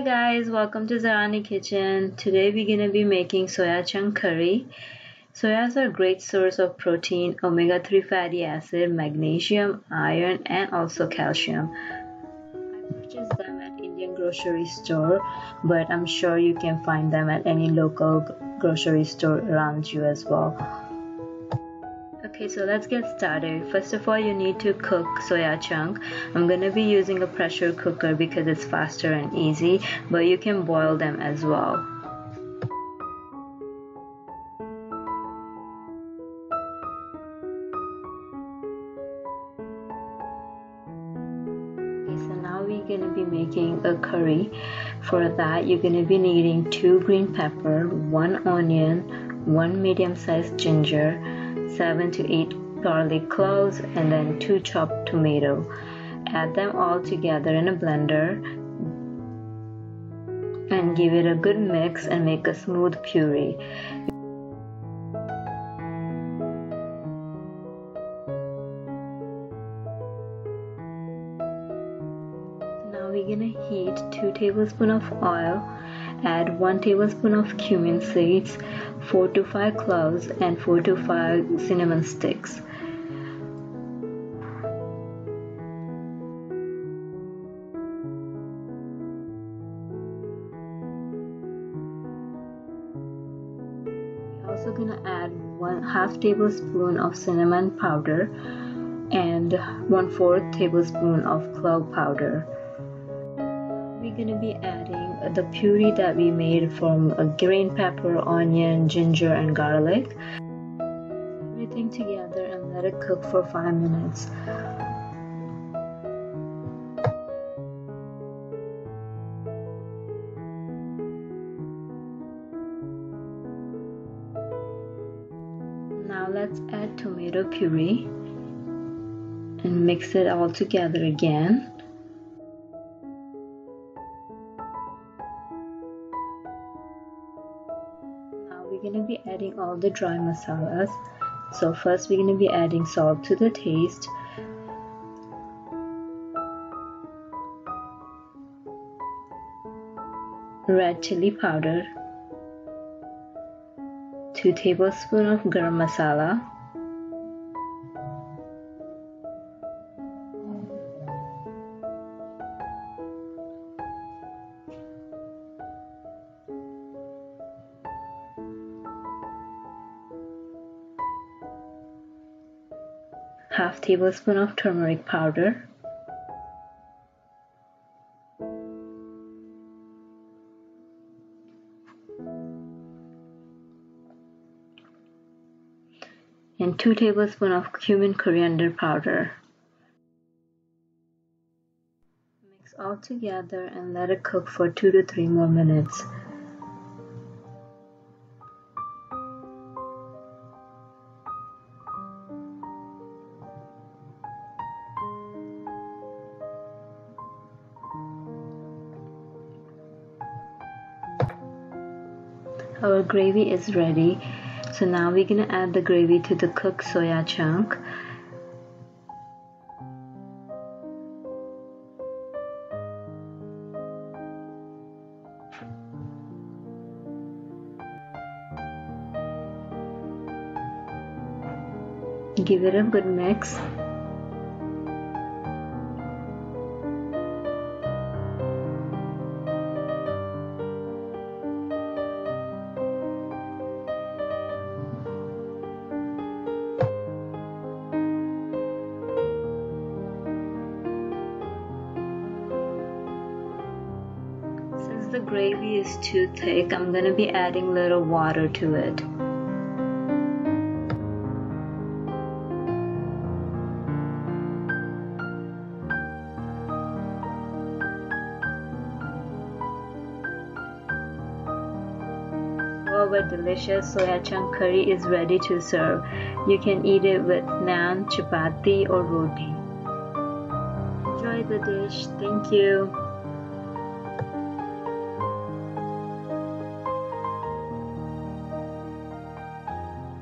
Hi guys, welcome to Zarani Kitchen. Today we're gonna be making soya chunk curry. Soyas are a great source of protein, omega-3 fatty acid, magnesium, iron, and also calcium. I purchased them at Indian grocery store, but I'm sure you can find them at any local grocery store around you as well. Okay, so let's get started. First of all, you need to cook soya chunk. I'm gonna be using a pressure cooker because it's faster and easy, but you can boil them as well. Okay, so now we're gonna be making a curry. For that, you're gonna be needing 2 green pepper, 1 onion, 1 medium-sized ginger, 7 to 8 garlic cloves, and then 2 chopped tomato. Add them all together in a blender and give it a good mix and make a smooth puree. Now we're gonna heat 2 tablespoons of oil. Add 1 tablespoon of cumin seeds, 4 to 5 cloves, and 4 to 5 cinnamon sticks. We're also gonna add 1/2 tablespoon of cinnamon powder and 1/4 tablespoon of clove powder. We're going to be adding the puree that we made from green pepper, onion, ginger, and garlic. Everything together and let it cook for 5 minutes. Now let's add tomato puree and mix it all together again. We're going to be adding all the dry masalas. So first we're going to be adding salt to the taste, red chili powder, 2 tablespoons of garam masala, half tablespoon of turmeric powder, and 2 tablespoons of cumin coriander powder. Mix all together and let it cook for 2 to 3 more minutes. Our gravy is ready. So now we're gonna add the gravy to the cooked soya chunk. Give it a good mix. Since the gravy is too thick, I'm gonna be adding little water to it. Our delicious soya chunk curry is ready to serve. You can eat it with naan, chapati, or roti. Enjoy the dish. Thank you.